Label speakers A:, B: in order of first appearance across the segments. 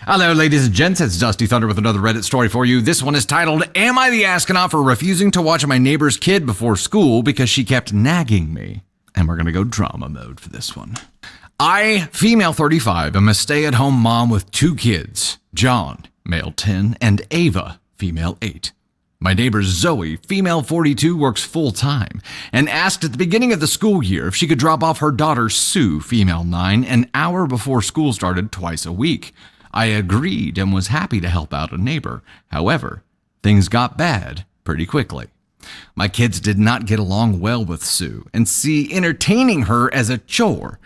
A: Hello, ladies and gents. It's Dusty Thunder with another Reddit story for you. This one is titled, Am I the Astronaut for refusing to watch my neighbor's kid before school because she kept nagging me? And we're going to go drama mode for this one. I, female 35, am a stay-at-home mom with 2 kids, John, male 10, and Ava, female 8. My neighbor Zoe, female 42, works full-time and asked at the beginning of the school year if she could drop off her daughter Sue, female 9, an hour before school started twice a week. I agreed and was happy to help out a neighbor. However, things got bad pretty quickly. My kids did not get along well with Sue and see entertaining her as a chore.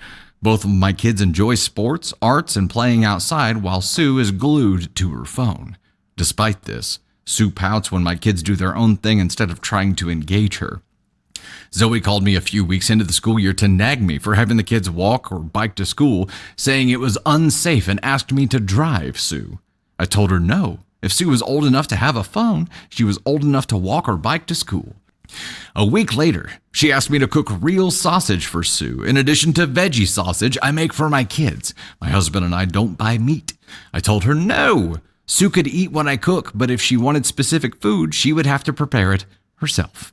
A: Both of my kids enjoy sports, arts, and playing outside while Sue is glued to her phone. Despite this, Sue pouts when my kids do their own thing instead of trying to engage her. Zoe called me a few weeks into the school year to nag me for having the kids walk or bike to school, saying it was unsafe and asked me to drive Sue. I told her no. If Sue was old enough to have a phone, she was old enough to walk or bike to school. A week later, she asked me to cook real sausage for Sue, in addition to veggie sausage I make for my kids. My husband and I don't buy meat. I told her no. Sue could eat what I cook, but if she wanted specific food, she would have to prepare it herself.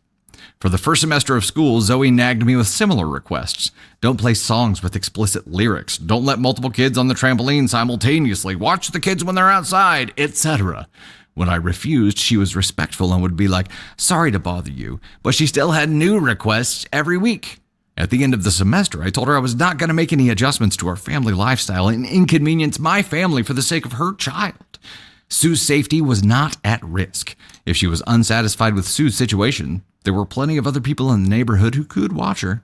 A: For the first semester of school, Zoe nagged me with similar requests. Don't play songs with explicit lyrics. Don't let multiple kids on the trampoline simultaneously. Watch the kids when they're outside, etc. When I refused, she was respectful and would be like, sorry to bother you, but she still had new requests every week. At the end of the semester, I told her I was not going to make any adjustments to our family lifestyle and inconvenience my family for the sake of her child. Sue's safety was not at risk. If she was unsatisfied with Sue's situation, there were plenty of other people in the neighborhood who could watch her.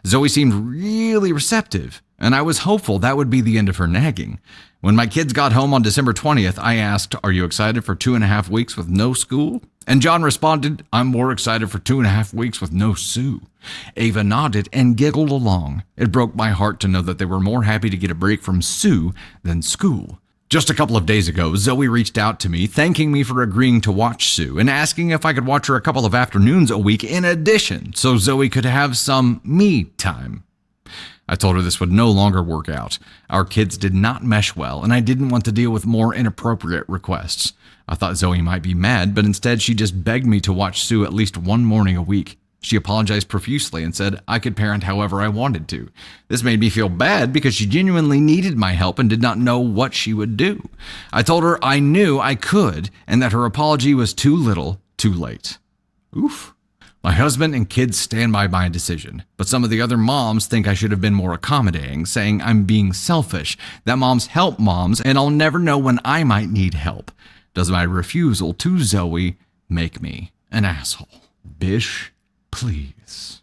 A: Zoe seemed really receptive, and I was hopeful that would be the end of her nagging. When my kids got home on December 20th, I asked, are you excited for 2.5 weeks with no school? And John responded, I'm more excited for 2.5 weeks with no Sue. Ava nodded and giggled along. It broke my heart to know that they were more happy to get a break from Sue than school. Just a couple of days ago, Zoe reached out to me, thanking me for agreeing to watch Sue and asking if I could watch her a couple of afternoons a week in addition, so Zoe could have some me time. I told her this would no longer work out. Our kids did not mesh well, and I didn't want to deal with more inappropriate requests. I thought Zoe might be mad, but instead she just begged me to watch Sue at least one morning a week. She apologized profusely and said I could parent however I wanted to. This made me feel bad because she genuinely needed my help and did not know what she would do. I told her I knew I could and that her apology was too little, too late. Oof. My husband and kids stand by my decision, but some of the other moms think I should have been more accommodating, saying I'm being selfish, that moms help moms, and I'll never know when I might need help. Does my refusal to Zoe make me an asshole? Bish, please.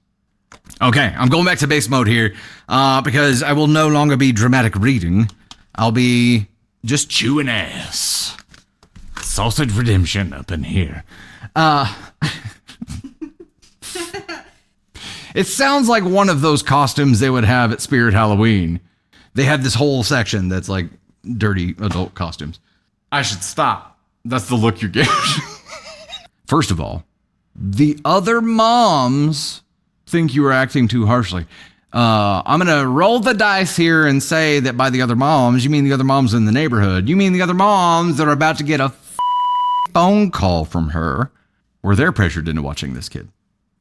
A: Okay, I'm going back to base mode here because I will no longer be dramatic reading. I'll be just chewing ass. Sausage redemption up in here. It sounds like one of those costumes they would have at Spirit Halloween. They have this whole section that's like dirty adult costumes. I should stop. That's the look you get. First of all, the other moms think you are acting too harshly. I'm going to roll the dice here and say that by the other moms, you mean the other moms in the neighborhood. You mean the other moms that are about to get a phone call from her where they're pressured into watching this kid.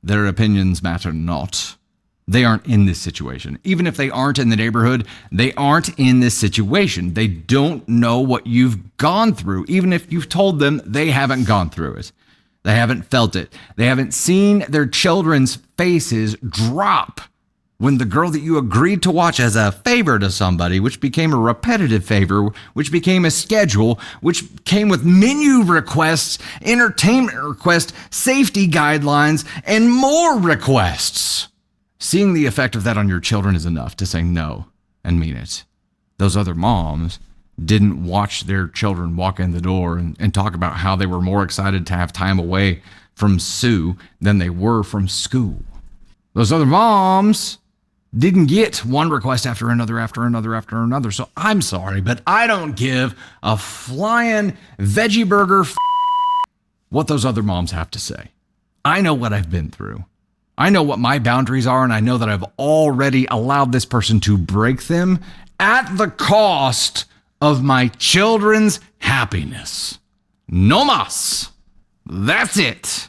A: Their opinions matter not. They aren't in this situation. Even if they aren't in the neighborhood, they aren't in this situation. They don't know what you've gone through. Even if you've told them, they haven't gone through it. They haven't felt it. They haven't seen their children's faces drop when the girl that you agreed to watch as a favor to somebody, which became a repetitive favor, which became a schedule, which came with menu requests, entertainment requests, safety guidelines, and more requests. Seeing the effect of that on your children is enough to say no and mean it. Those other moms didn't watch their children walk in the door and talk about how they were more excited to have time away from Sue than they were from school. Those other moms didn't get one request after another, after another, after another. So I'm sorry, but I don't give a flying veggie burger what those other moms have to say. I know what I've been through. I know what my boundaries are, and I know that I've already allowed this person to break them at the cost of my children's happiness. No mas. That's it.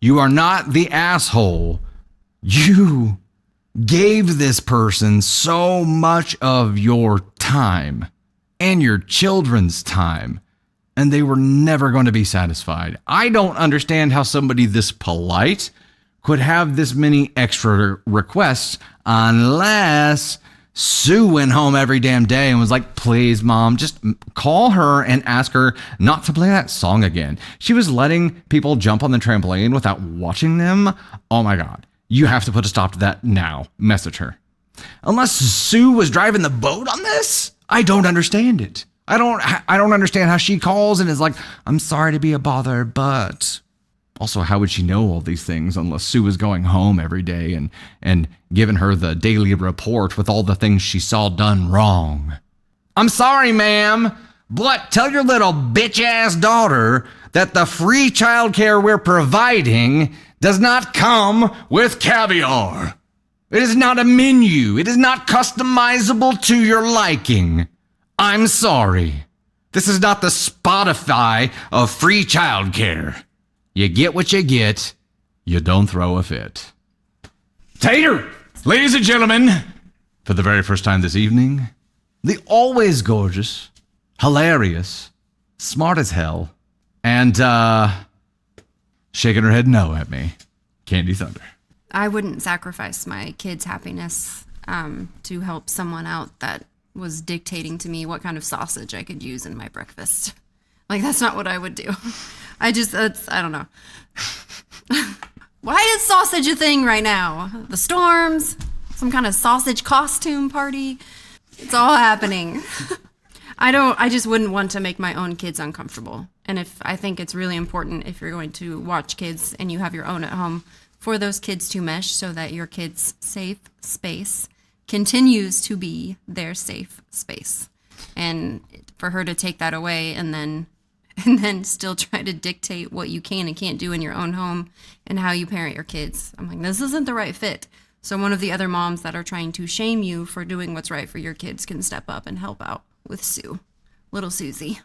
A: You are not the asshole. You gave this person so much of your time and your children's time, and they were never going to be satisfied. I don't understand how somebody this polite could have this many extra requests unless Sue went home every damn day and was like, please, Mom, just call her and ask her not to play that song again. She was letting people jump on the trampoline without watching them. Oh my God. You have to put a stop to that now. Message her. Unless Sue was driving the boat on this, I don't understand it. I don't understand how she calls and is like, I'm sorry to be a bother, but... Also, how would she know all these things unless Sue was going home every day and giving her the daily report with all the things she saw done wrong? I'm sorry, ma'am, but tell your little bitch-ass daughter that the free childcare we're providing does not come with caviar. It is not a menu. It is not customizable to your liking. I'm sorry. This is not the Spotify of free childcare. You get what you get. You don't throw a fit. Tater, ladies and gentlemen, for the very first time this evening, the always gorgeous, hilarious, smart as hell, and shaking her head no at me, Candy Thunder.
B: I wouldn't sacrifice my kids' happiness to help someone out that was dictating to me what kind of sausage I could use in my breakfast. Like, that's not what I would do. I don't know. Why is sausage a thing right now? The storms, some kind of sausage costume party. It's all happening. I just wouldn't want to make my own kids uncomfortable. And I think it's really important if you're going to watch kids and you have your own at home for those kids to mesh so that your kids' safe space continues to be their safe space. And for her to take that away and then still try to dictate what you can and can't do in your own home and how you parent your kids. I'm like, this isn't the right fit. So one of the other moms that are trying to shame you for doing what's right for your kids can step up and help out with Sue. Little Susie.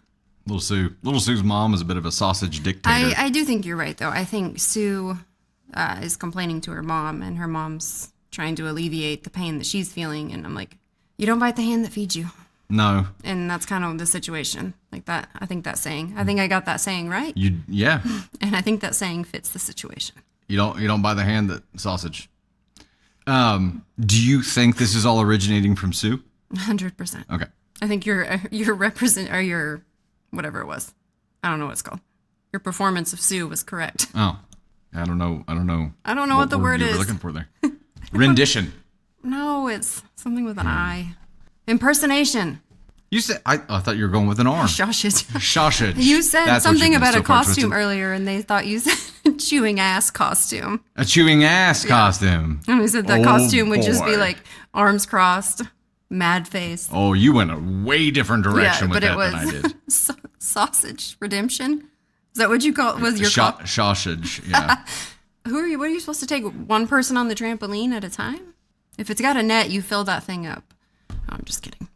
A: Little Sue's mom is a bit of a sausage dictator.
B: I do think you're right, though. I think Sue is complaining to her mom, and her mom's trying to alleviate the pain that she's feeling. And I'm like, you don't bite the hand that feeds you.
A: No.
B: And that's kind of the situation. Like that, I think that saying. I think I got that saying right.
A: Yeah.
B: And I think that saying fits the situation.
A: You don't buy the hand that sausage. Do you think this is all originating from Sue?
B: 100%.
A: Okay.
B: I think your whatever it was. I don't know what it's called. Your performance of Sue was correct.
A: Oh. I don't know
B: what the word
A: you
B: is.
A: were looking for there. Rendition.
B: No, it's something with an I. Impersonation.
A: You said I thought you were going with an R.
B: Sausage.
A: Sausage.
B: You said
A: That's
B: something about
A: so
B: a costume earlier, and they thought you said chewing ass costume.
A: A chewing ass costume.
B: And we said the costume would just be like arms crossed, mad face.
A: Oh, you went a way different direction with that than I did.
B: Sausage redemption. Is that what you call? Was your
A: sausage? Yeah.
B: What are you supposed to take one person on the trampoline at a time? If it's got a net, you fill that thing up. I'm just kidding.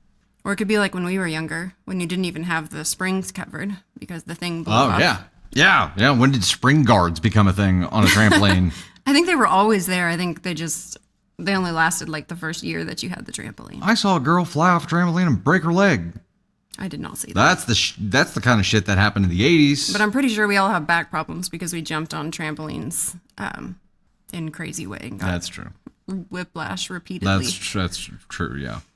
B: Or it could be like when we were younger, when you didn't even have the springs covered because the thing blew off. Yeah.
A: When did spring guards become a thing on a trampoline?
B: I think they were always there. I think they only lasted like the first year that you had the trampoline.
A: I saw a girl fly off a trampoline and break her leg.
B: I did not see that.
A: That's the kind of shit that happened in the 80s.
B: But I'm pretty sure we all have back problems because we jumped on trampolines in crazy way.
A: That's true.
B: Whiplash repeatedly.
A: That's true, yeah.